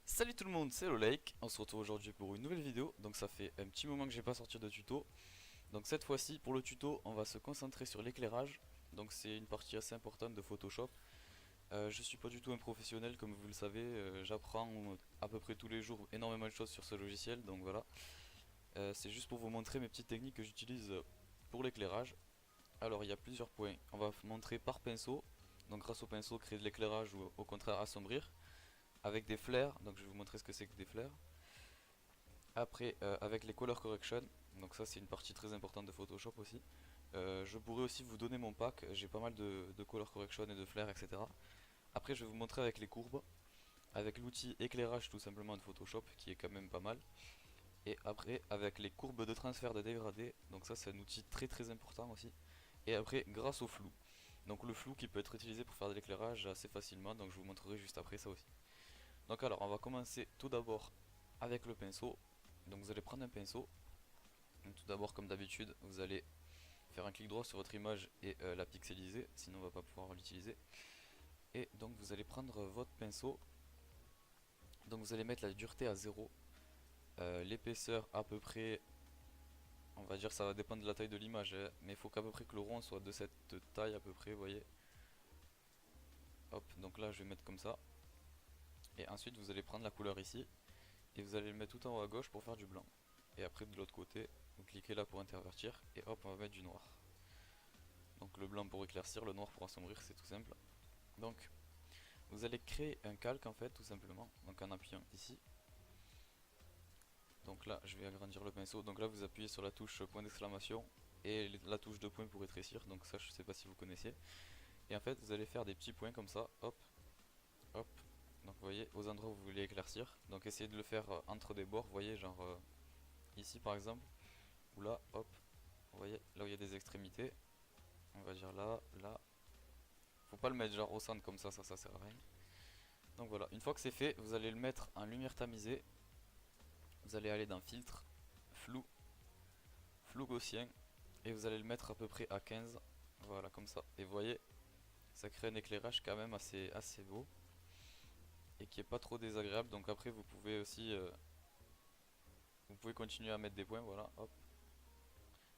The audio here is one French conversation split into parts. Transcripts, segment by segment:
Salut tout le monde, c'est Lolake. On se retrouve aujourd'hui pour une nouvelle vidéo. Donc ça fait un petit moment que j'ai pas sorti de tuto. Donc cette fois-ci pour le tuto on va se concentrer sur l'éclairage. Donc c'est une partie assez importante de Photoshop. Je suis pas du tout un professionnel comme vous le savez. J'apprends à peu près tous les jours énormément de choses sur ce logiciel. Donc voilà. C'est juste pour vous montrer mes petites techniques que j'utilise pour l'éclairage. Alors il y a plusieurs points. On va montrer par pinceau. Donc grâce au pinceau créer de l'éclairage ou au contraire assombrir. Avec des flares. Donc je vais vous montrer ce que c'est que des flares. Après, avec les color correction, donc ça c'est une partie très importante de Photoshop aussi. Je pourrais aussi vous donner mon pack, j'ai pas mal de color correction et de flair, etc. Après, je vais vous montrer avec les courbes, avec l'outil éclairage tout simplement de Photoshop qui est quand même pas mal. Et après, avec les courbes de transfert de dégradé, donc ça c'est un outil très très important aussi. Et après, grâce au flou. Donc le flou qui peut être utilisé pour faire de l'éclairage assez facilement, donc je vous montrerai juste après ça aussi. Donc alors, on va commencer tout d'abord avec le pinceau. Donc vous allez prendre un pinceau. Donc, tout d'abord, comme d'habitude, vous allez faire un clic droit sur votre image et la pixeliser, sinon on va pas pouvoir l'utiliser. Et donc vous allez prendre votre pinceau. Donc vous allez mettre la dureté à 0, l'épaisseur à peu près, on va dire ça va dépendre de la taille de l'image, hein, mais il faut qu'à peu près que le rond soit de cette taille à peu près, vous voyez. Hop, donc là je vais mettre comme ça. Et ensuite vous allez prendre la couleur ici et vous allez le mettre tout en haut à gauche pour faire du blanc. Et après de l'autre côté, vous cliquez là pour intervertir et hop on va mettre du noir. Donc le blanc pour éclaircir, le noir pour assombrir, c'est tout simple. Donc vous allez créer un calque en fait tout simplement, donc en appuyant ici. Donc là je vais agrandir le pinceau, donc là vous appuyez sur la touche point d'exclamation et la touche de point pour rétrécir, donc ça je sais pas si vous connaissiez. Et en fait vous allez faire des petits points comme ça, hop, hop. Donc vous voyez aux endroits où vous voulez éclaircir, donc essayez de le faire entre des bords, vous voyez genre ici par exemple, ou là, hop, vous voyez là où il y a des extrémités, on va dire là, là. Faut pas le mettre genre au centre comme ça sert à rien. Donc voilà, une fois que c'est fait, vous allez le mettre en lumière tamisée. Vous allez aller dans filtre, flou, flou gaussien. Et vous allez le mettre à peu près à 15. Voilà, comme ça. Et vous voyez, ça crée un éclairage quand même assez beau. Et qui est pas trop désagréable. Donc après, vous pouvez aussi... vous pouvez continuer à mettre des points, voilà, hop.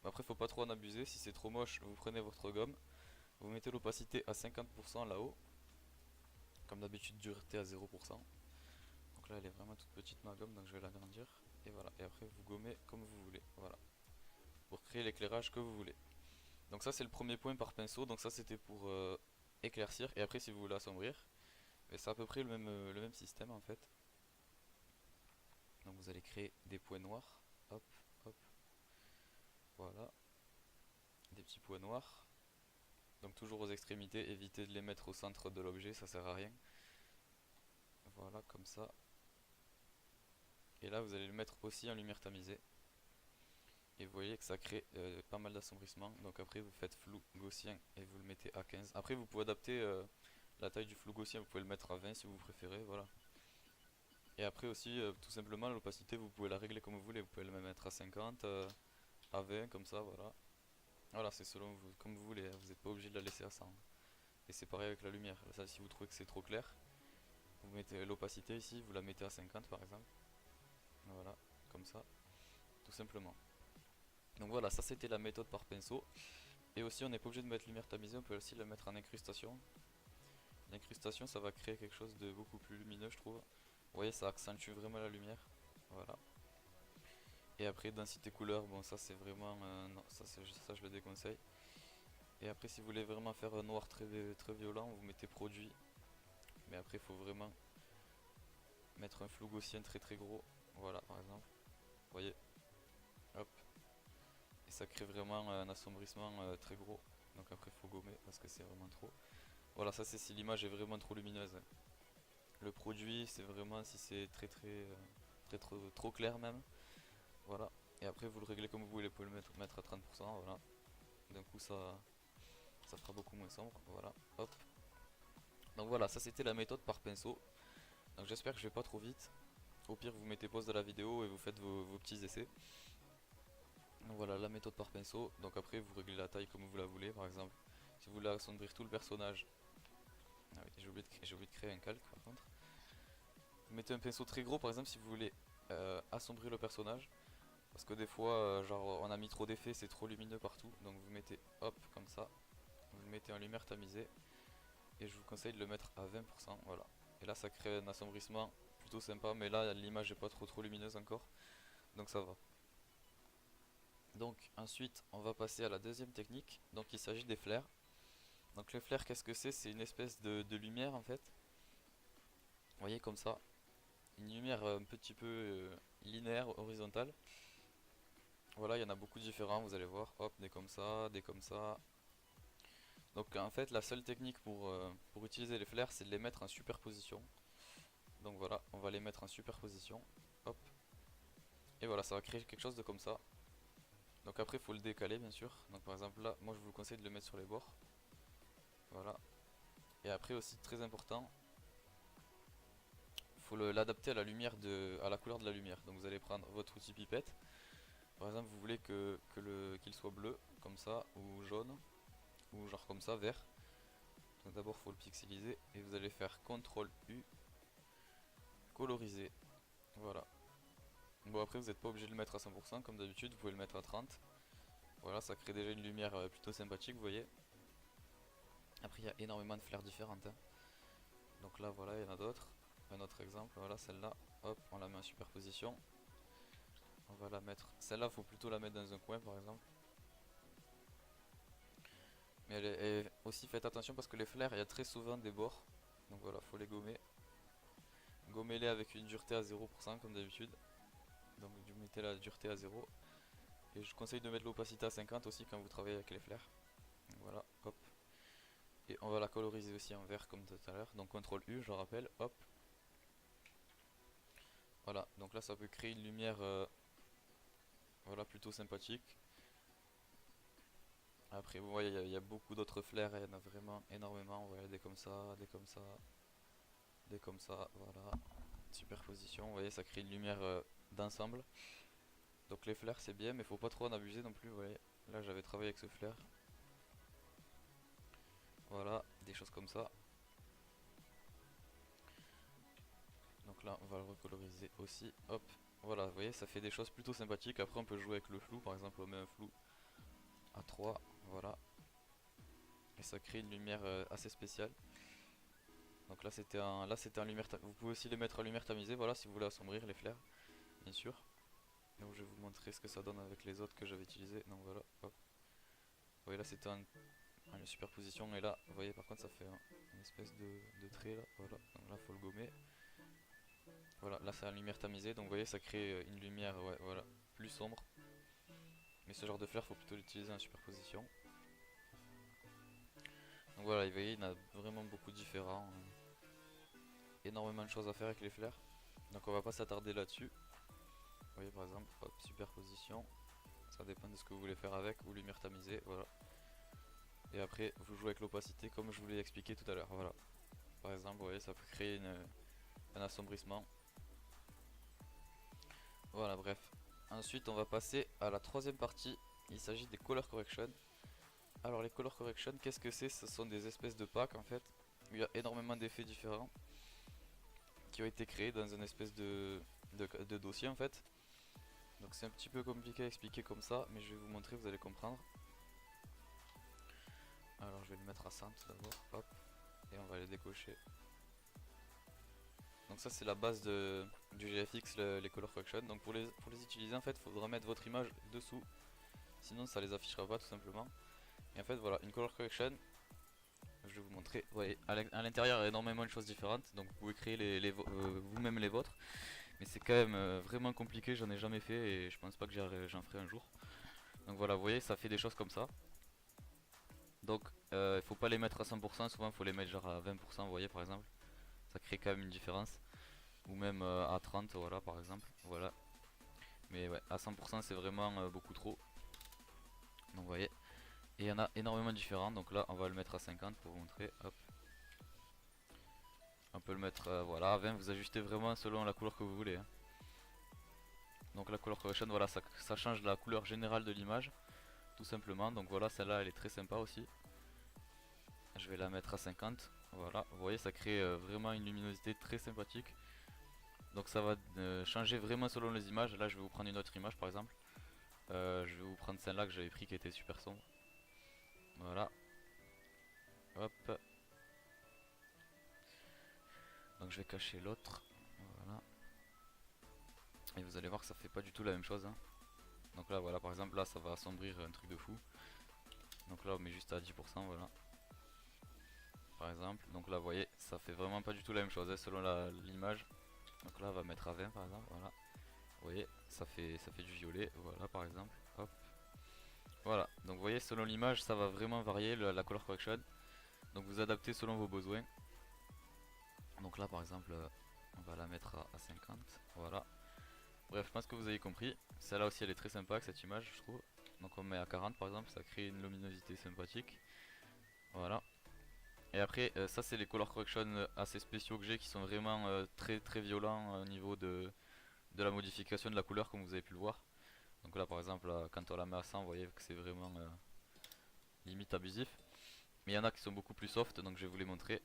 Mais après, faut pas trop en abuser. Si c'est trop moche, vous prenez votre gomme. Vous mettez l'opacité à 50% là-haut. Comme d'habitude, dureté à 0%. Donc là elle est vraiment toute petite ma gomme, donc je vais l'agrandir. Et voilà, et après vous gommez comme vous voulez. Voilà, pour créer l'éclairage que vous voulez. Donc ça c'est le premier point par pinceau, donc ça c'était pour éclaircir. Et après si vous voulez assombrir, c'est à peu près le même système en fait. Donc vous allez créer des points noirs. Hop, hop, voilà. Des petits points noirs. Donc toujours aux extrémités, évitez de les mettre au centre de l'objet, ça sert à rien. Voilà, comme ça. Et là vous allez le mettre aussi en lumière tamisée. Et vous voyez que ça crée pas mal d'assombrissement. Donc après vous faites flou gaussien et vous le mettez à 15. Après vous pouvez adapter la taille du flou gaussien, vous pouvez le mettre à 20 si vous préférez, voilà. Et après aussi tout simplement l'opacité vous pouvez la régler comme vous voulez. Vous pouvez le mettre à 50, à 20 comme ça, voilà. Voilà, c'est selon vous, comme vous voulez, hein. Vous n'êtes pas obligé de la laisser à 100. Et c'est pareil avec la lumière. Ça, si vous trouvez que c'est trop clair, vous mettez l'opacité ici, vous la mettez à 50 par exemple. Voilà, comme ça, tout simplement. Donc voilà, ça c'était la méthode par pinceau. Et aussi on n'est pas obligé de mettre lumière tamisée, on peut aussi la mettre en incrustation. L'incrustation ça va créer quelque chose de beaucoup plus lumineux je trouve. Vous voyez ça accentue vraiment la lumière. Voilà. Et après densité couleur, bon ça c'est vraiment... non, ça je le déconseille. Et après si vous voulez vraiment faire un noir très violent, vous mettez produit. Mais après il faut vraiment mettre un flou gaussien très gros. Voilà par exemple. Vous voyez. Hop. Et ça crée vraiment un assombrissement très gros. Donc après il faut gommer parce que c'est vraiment trop. Voilà, ça c'est si l'image est vraiment trop lumineuse. Le produit, c'est vraiment si c'est trop clair même. Voilà. Et après vous le réglez comme vous voulez, vous pouvez le mettre à 30%, voilà. D'un coup ça fera beaucoup moins sombre, voilà. Hop. Donc voilà, ça c'était la méthode par pinceau. Donc j'espère que je vais pas trop vite. Au pire vous mettez pause de la vidéo et vous faites vos petits essais. Donc voilà la méthode par pinceau. Donc après vous réglez la taille comme vous la voulez, par exemple. Si vous voulez assombrir tout le personnage. Ah oui, j'ai oublié de créer un calque par contre. Vous mettez un pinceau très gros par exemple si vous voulez assombrir le personnage. Parce que des fois, genre on a mis trop d'effets, c'est trop lumineux partout. Donc vous mettez hop comme ça. Vous le mettez en lumière tamisée. Et je vous conseille de le mettre à 20%. Voilà. Et là ça crée un assombrissement plutôt sympa. Mais là l'image est pas trop lumineuse encore. Donc ça va. Donc ensuite on va passer à la deuxième technique. Donc il s'agit des flares. Donc les flares, qu'est-ce que c'est? C'est une espèce de lumière en fait. Vous voyez comme ça. Une lumière un petit peu linéaire, horizontale. Voilà, il y en a beaucoup de différents, vous allez voir. Hop, des comme ça, des comme ça. Donc en fait, la seule technique pour utiliser les flares, c'est de les mettre en superposition. Donc voilà, on va les mettre en superposition. Hop. Et voilà, ça va créer quelque chose de comme ça. Donc après, il faut le décaler, bien sûr. Donc par exemple là, moi je vous conseille de le mettre sur les bords. Voilà. Et après aussi, très important, il faut l'adapter à la lumière à la couleur de la lumière. Donc vous allez prendre votre outil pipette. Par exemple, vous voulez qu'il soit bleu, comme ça, ou jaune, ou genre comme ça, vert. Donc d'abord, il faut le pixeliser et vous allez faire CTRL U, coloriser. Voilà. Bon, après, vous n'êtes pas obligé de le mettre à 100%, comme d'habitude, vous pouvez le mettre à 30. Voilà, ça crée déjà une lumière plutôt sympathique, vous voyez. Après, il y a énormément de flares différentes, hein. Donc là, voilà, il y en a d'autres. Un autre exemple, voilà, celle-là, hop, on la met en superposition. On va la mettre. Celle-là, il faut plutôt la mettre dans un coin, par exemple. Mais aussi faites attention parce que les flares, il y a très souvent des bords. Donc voilà, faut les gommer. Gommez-les avec une dureté à 0% comme d'habitude. Donc vous mettez la dureté à 0. Et je conseille de mettre l'opacité à 50 aussi quand vous travaillez avec les flares. Donc voilà, hop. Et on va la coloriser aussi en vert comme tout à l'heure. Donc CTRL U, je rappelle, hop. Voilà, donc là ça peut créer une lumière voilà, plutôt sympathique. Après, vous voyez, il y a beaucoup d'autres flares, il y en a vraiment énormément. Vous voyez, des comme ça, des comme ça, des comme ça, voilà. Superposition, vous voyez, ça crée une lumière d'ensemble. Donc les flares c'est bien, mais faut pas trop en abuser non plus, vous voyez. Là j'avais travaillé avec ce flair. Voilà, des choses comme ça. Donc là on va le recoloriser aussi, hop. Voilà, vous voyez, ça fait des choses plutôt sympathiques. Après on peut jouer avec le flou, par exemple on met un flou à 3, voilà. Et ça crée une lumière assez spéciale. Donc là c'était un lumière, vous pouvez aussi les mettre en lumière tamisée, voilà, si vous voulez assombrir les flares, bien sûr. Donc je vais vous montrer ce que ça donne avec les autres que j'avais utilisés. Donc voilà, hop. Vous voyez là c'était une superposition et là, vous voyez par contre ça fait une espèce de trait là, voilà. Donc là faut le gommer. Voilà, là c'est une lumière tamisée, donc vous voyez ça crée une lumière, ouais, voilà, plus sombre. Mais ce genre de flare faut plutôt l'utiliser en superposition. Donc voilà, vous voyez il y en a vraiment beaucoup de différents. Énormément de choses à faire avec les flares. Donc on va pas s'attarder là-dessus. Vous voyez par exemple, hop, superposition. Ça dépend de ce que vous voulez faire avec, ou lumière tamisée, voilà. Et après vous jouez avec l'opacité comme je vous l'ai expliqué tout à l'heure, voilà. Par exemple, vous voyez ça peut créer un assombrissement. Voilà, bref. Ensuite on va passer à la troisième partie. Il s'agit des color correction. Alors les color correction, qu'est-ce que c'est? Ce sont des espèces de packs en fait. Il y a énormément d'effets différents qui ont été créés dans une espèce de dossier en fait. Donc c'est un petit peu compliqué à expliquer comme ça, mais je vais vous montrer, vous allez comprendre. Alors je vais le mettre à 100 d'abord, hop, et on va les décocher. Donc ça c'est la base du GFX, les color correction. Donc pour les utiliser en fait, il faudra mettre votre image dessous, sinon ça les affichera pas tout simplement. Et en fait voilà, une color correction, je vais vous montrer. Vous voyez, à l'intérieur il y a énormément de choses différentes, donc vous pouvez créer vous-même les vôtres. Mais c'est quand même vraiment compliqué, j'en ai jamais fait et je pense pas que j'en ferai un jour. Donc voilà, vous voyez, ça fait des choses comme ça. Donc il faut pas les mettre à 100%, souvent il faut les mettre genre à 20%, vous voyez par exemple. Ça crée quand même une différence. Ou même à 30, voilà par exemple. Voilà. Mais ouais, à 100% c'est vraiment beaucoup trop. Donc vous voyez. Et il y en a énormément de différents, donc là on va le mettre à 50 pour vous montrer. Hop. On peut le mettre voilà, à 20, vous ajustez vraiment selon la couleur que vous voulez, hein. Donc la color correction, voilà, ça change la couleur générale de l'image, tout simplement. Donc voilà, celle-là elle est très sympa aussi. Je vais la mettre à 50. Voilà, vous voyez, ça crée vraiment une luminosité très sympathique. Donc ça va changer vraiment selon les images. Là je vais vous prendre une autre image par exemple. Je vais vous prendre celle-là que j'avais pris qui était super sombre. Voilà. Hop. Donc je vais cacher l'autre. Voilà. Et vous allez voir que ça fait pas du tout la même chose, hein. Donc là voilà, par exemple là ça va assombrir un truc de fou. Donc là on met juste à 10%, voilà. Par exemple, donc là vous voyez ça fait vraiment pas du tout la même chose, hein, selon l'image. Donc là on va mettre à 20 par exemple, voilà. Vous voyez ça fait du violet, voilà par exemple. Hop. Voilà, donc vous voyez selon l'image ça va vraiment varier la color correction. Donc vous adaptez selon vos besoins. Donc là par exemple on va la mettre à 50, voilà. Bref, je pense que vous avez compris. Celle-là aussi elle est très sympa avec cette image je trouve. Donc on met à 40 par exemple, ça crée une luminosité sympathique. Voilà. Et après ça c'est les color correction assez spéciaux que j'ai qui sont vraiment très très violents au niveau de la modification de la couleur comme vous avez pu le voir. Donc là par exemple quand on la met à 100 vous voyez que c'est vraiment limite abusif. Mais il y en a qui sont beaucoup plus soft donc je vais vous les montrer.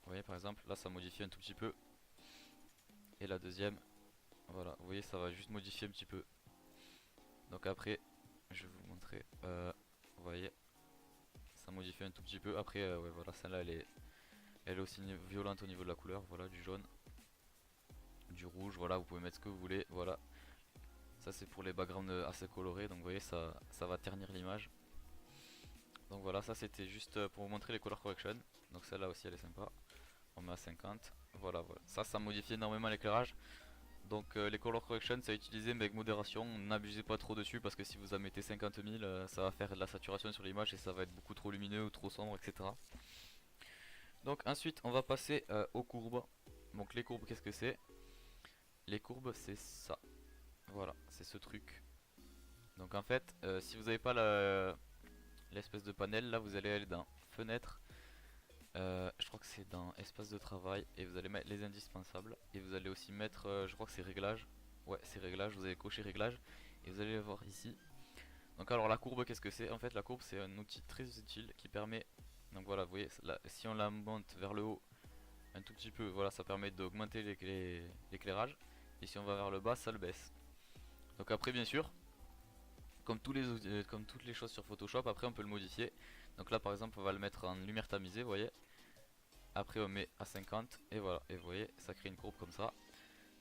Vous voyez par exemple là ça modifie un tout petit peu. Et la deuxième, voilà, vous voyez ça va juste modifier un petit peu. Donc après je vais vous montrer, vous voyez ça modifie un tout petit peu. Après ouais voilà celle-là elle est aussi violente au niveau de la couleur, voilà du jaune, du rouge, voilà vous pouvez mettre ce que vous voulez, voilà. Ça c'est pour les backgrounds assez colorés donc vous voyez ça va ternir l'image. Donc voilà ça c'était juste pour vous montrer les color correction. Donc celle-là aussi elle est sympa, on met à 50, voilà, voilà. Ça modifie énormément l'éclairage. Donc les color correction c'est à utiliser mais avec modération, n'abusez pas trop dessus parce que si vous en mettez 50 000 ça va faire de la saturation sur l'image et ça va être beaucoup trop lumineux ou trop sombre, etc. Donc ensuite on va passer aux courbes. Donc les courbes qu'est-ce que c'est? Les courbes c'est ça, voilà c'est ce truc. Donc en fait si vous n'avez pas l'espèce de panel là vous allez aller dans fenêtre, je crois que c'est dans espace de travail et vous allez mettre les indispensables et vous allez aussi mettre je crois que c'est réglage. Ouais c'est réglage, vous allez cocher réglage et vous allez le voir ici. Donc alors la courbe qu'est-ce que c'est? En fait la courbe c'est un outil très utile qui permet, donc voilà vous voyez là, si on la monte vers le haut un tout petit peu, voilà ça permet d'augmenter l'éclairage et si on va vers le bas ça le baisse. Donc après bien sûr comme comme toutes les choses sur Photoshop après on peut le modifier. Donc là par exemple on va le mettre en lumière tamisée, vous voyez. Après on met à 50 et voilà, et vous voyez ça crée une courbe comme ça.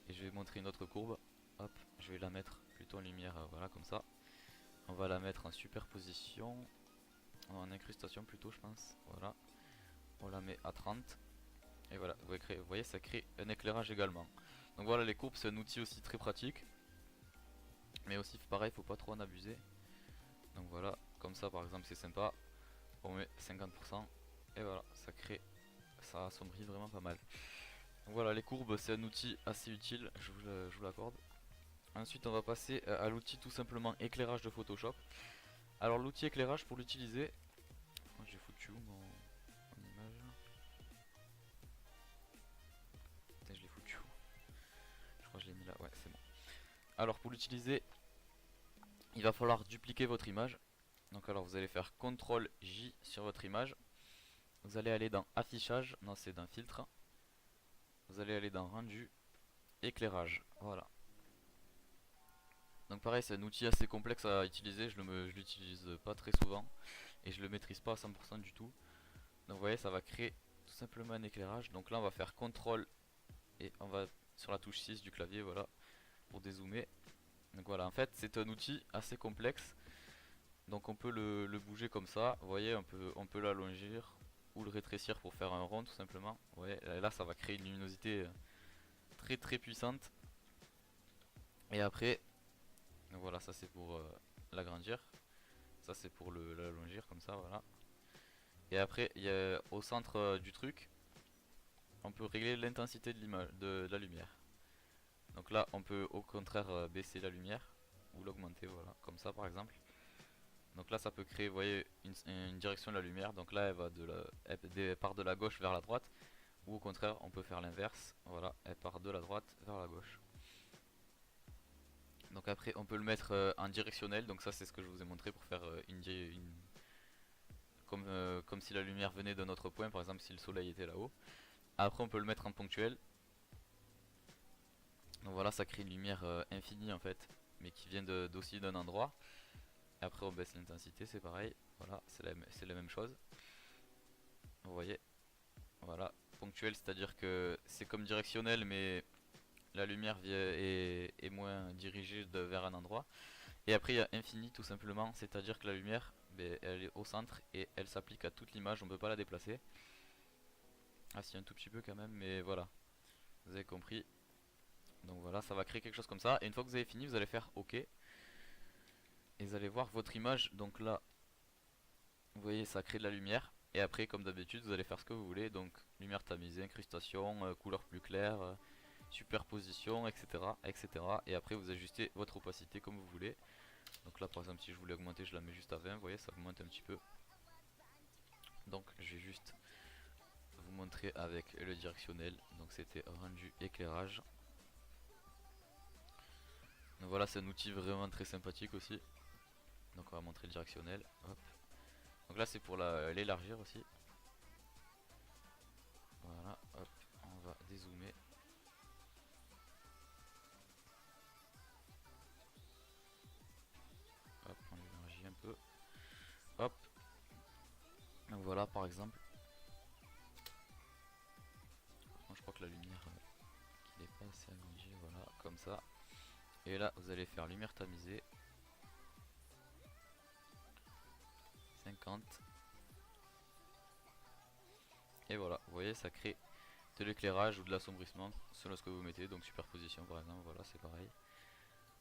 Et je vais montrer une autre courbe, hop, je vais la mettre plutôt en lumière, voilà comme ça. On va la mettre en superposition, en incrustation plutôt je pense, voilà. On la met à 30 et voilà, vous voyez ça crée un éclairage également. Donc voilà les courbes c'est un outil aussi très pratique. Mais aussi pareil faut pas trop en abuser. Donc voilà, comme ça par exemple c'est sympa. On met 50% et voilà, ça crée, ça assombrit vraiment pas mal. Donc voilà les courbes c'est un outil assez utile, je vous l'accorde. Ensuite on va passer à l'outil tout simplement éclairage de Photoshop. Alors l'outil éclairage pour l'utiliser, j'ai foutu où mon image? Putain je l'ai foutu où? Je crois que je l'ai mis là, ouais c'est bon. Alors pour l'utiliser, il va falloir dupliquer votre image. Donc alors vous allez faire CTRL J sur votre image. Vous allez aller dans affichage, non c'est dans filtre. Vous allez aller dans rendu, éclairage, voilà. Donc pareil c'est un outil assez complexe à utiliser, je l'utilise pas très souvent et je le maîtrise pas à 100% du tout. Donc vous voyez ça va créer tout simplement un éclairage. Donc là on va faire CTRL et on va sur la touche 6 du clavier, voilà, pour dézoomer. Donc voilà en fait c'est un outil assez complexe. Donc on peut le bouger comme ça, vous voyez on peut l'allonger ou le rétrécir pour faire un rond tout simplement. Vous voyez là ça va créer une luminosité très très puissante. Et après donc voilà ça c'est pour l'agrandir, ça c'est pour l'allongir comme ça voilà. Et après il y a au centre du truc on peut régler l'intensité de l'image, de la lumière. Donc là on peut au contraire baisser la lumière ou l'augmenter voilà comme ça par exemple. Donc là ça peut créer vous voyez une direction de la lumière. Donc là elle part de la gauche vers la droite. Ou au contraire on peut faire l'inverse. Voilà elle part de la droite vers la gauche. Donc après on peut le mettre en directionnel. Donc ça c'est ce que je vous ai montré pour faire comme si la lumière venait d'un autre point. Par exemple si le soleil était là-haut. Après on peut le mettre en ponctuel. Donc voilà, ça crée une lumière infinie en fait, mais qui vient d'aussi d'un endroit. Et après on baisse l'intensité, c'est pareil. Voilà, c'est la même chose. Vous voyez, voilà. Ponctuel, c'est-à-dire que c'est comme directionnel, mais la lumière est moins dirigée vers un endroit. Et après il y a infini tout simplement, c'est-à-dire que la lumière, ben, elle est au centre et elle s'applique à toute l'image, on peut pas la déplacer. Ah si, un tout petit peu quand même, mais voilà, vous avez compris. Donc voilà, ça va créer quelque chose comme ça. Et une fois que vous avez fini, vous allez faire OK. Et vous allez voir votre image. Donc là, vous voyez, ça crée de la lumière. Et après, comme d'habitude, vous allez faire ce que vous voulez. Donc lumière tamisée, incrustation, couleur plus claire, superposition, etc., etc. Et après, vous ajustez votre opacité comme vous voulez. Donc là, par exemple, si je voulais augmenter, je la mets juste à 20. Vous voyez, ça augmente un petit peu. Donc je vais juste vous montrer avec le directionnel. Donc c'était rendu éclairage. Donc voilà, c'est un outil vraiment très sympathique aussi. Donc on va montrer le directionnel. Hop. Donc là c'est pour l'élargir aussi. Voilà, hop, on va dézoomer. Hop, on élargit un peu. Hop. Donc voilà par exemple. Je crois que la lumière qu'il n'est pas assez agrandie, voilà, comme ça. Et là vous allez faire lumière tamisée. 50. Et voilà, vous voyez ça crée de l'éclairage ou de l'assombrissement selon ce que vous mettez. Donc superposition par exemple, voilà c'est pareil.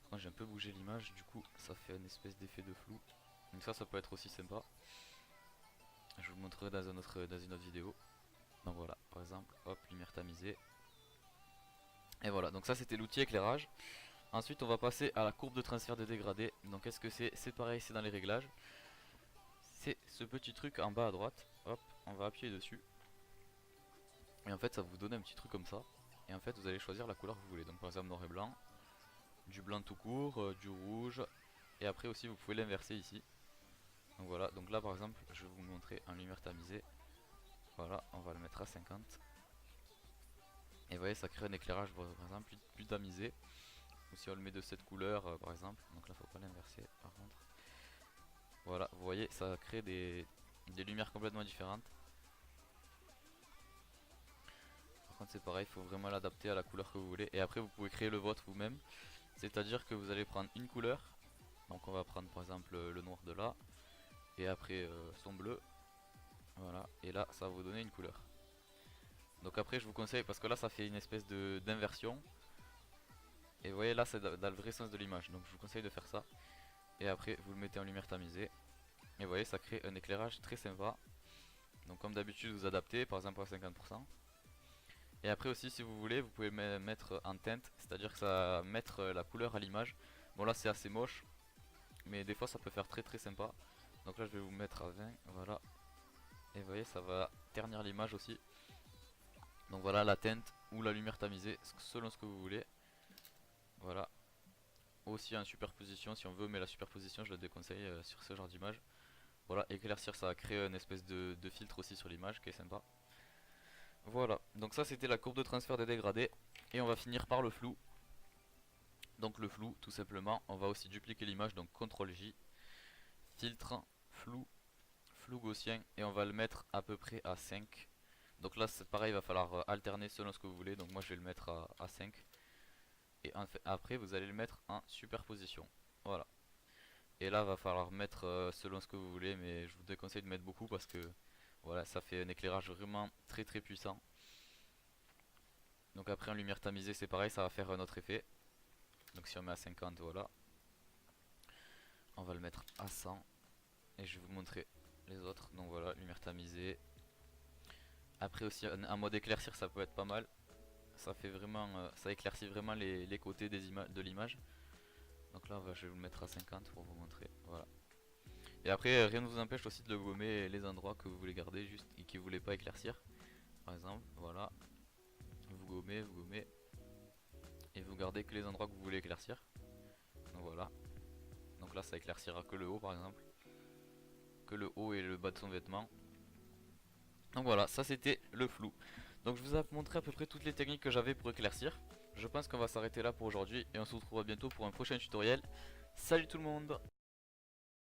Quand j'ai un peu bougé l'image, du coup ça fait une espèce d'effet de flou. Donc ça peut être aussi sympa. Je vous le montrerai dans une autre vidéo. Donc voilà, par exemple, hop, lumière tamisée. Et voilà, donc ça c'était l'outil éclairage. Ensuite on va passer à la courbe de transfert des dégradés. Donc qu'est-ce que c'est? C'est pareil, c'est dans les réglages. C'est ce petit truc en bas à droite. Hop, on va appuyer dessus. Et en fait ça va vous donner un petit truc comme ça. Et en fait vous allez choisir la couleur que vous voulez. Donc par exemple noir et blanc, du blanc tout court, du rouge. Et après aussi vous pouvez l'inverser ici. Donc voilà, donc là par exemple je vais vous montrer en lumière tamisée. Voilà, on va le mettre à 50. Et vous voyez ça crée un éclairage par exemple plus tamisé. Ou si on le met de cette couleur par exemple. Donc là faut pas l'inverser par contre. Voilà, vous voyez ça crée des lumières complètement différentes. Par contre c'est pareil, il faut vraiment l'adapter à la couleur que vous voulez. Et après vous pouvez créer le vôtre vous-même. C'est à dire que vous allez prendre une couleur. Donc on va prendre par exemple le noir de là. Et après son bleu. Voilà, et là ça va vous donner une couleur. Donc après je vous conseille, parce que là ça fait une espèce d'inversion. Et vous voyez là c'est dans le vrai sens de l'image. Donc je vous conseille de faire ça. Et après vous le mettez en lumière tamisée. Et vous voyez ça crée un éclairage très sympa. Donc comme d'habitude vous adaptez par exemple à 50%. Et après aussi si vous voulez vous pouvez mettre en teinte. C'est à dire que ça va mettre la couleur à l'image. Bon là c'est assez moche, mais des fois ça peut faire très très sympa. Donc là je vais vous mettre à 20, voilà. Et vous voyez ça va ternir l'image aussi. Donc voilà la teinte ou la lumière tamisée selon ce que vous voulez. Voilà. Aussi en superposition si on veut, mais la superposition je la déconseille sur ce genre d'image. Voilà, éclaircir ça va créer une espèce de filtre aussi sur l'image qui est sympa. Voilà, donc ça c'était la courbe de transfert des dégradés. Et on va finir par le flou. Donc le flou tout simplement, on va aussi dupliquer l'image, donc CTRL J, filtre, flou, flou gaussien, et on va le mettre à peu près à 5. Donc là c'est pareil, il va falloir alterner selon ce que vous voulez. Donc moi je vais le mettre à 5. Et après vous allez le mettre en superposition. Voilà. Et là va falloir mettre selon ce que vous voulez, mais je vous déconseille de mettre beaucoup parce que voilà, ça fait un éclairage vraiment très très puissant. Donc après en lumière tamisée c'est pareil, ça va faire un autre effet. Donc si on met à 50, voilà. On va le mettre à 100. Et je vais vous montrer les autres. Donc voilà, lumière tamisée. Après aussi un mode éclaircir ça peut être pas mal. Ça fait vraiment, ça éclaircit vraiment les côtés de l'image. Donc là je vais vous le mettre à 50 pour vous montrer. Voilà. Et après rien ne vous empêche aussi de le gommer les endroits que vous voulez garder juste et que vous voulez pas éclaircir. Par exemple, voilà. Vous gommez. Et vous gardez que les endroits que vous voulez éclaircir. Donc voilà. Donc là ça éclaircira que le haut par exemple. Que le haut et le bas de son vêtement. Donc voilà, ça c'était le flou. Donc je vous ai montré à peu près toutes les techniques que j'avais pour éclaircir. je pense qu'on va s'arrêter là pour aujourd'hui et on se retrouvera bientôt pour un prochain tutoriel. Salut tout le monde!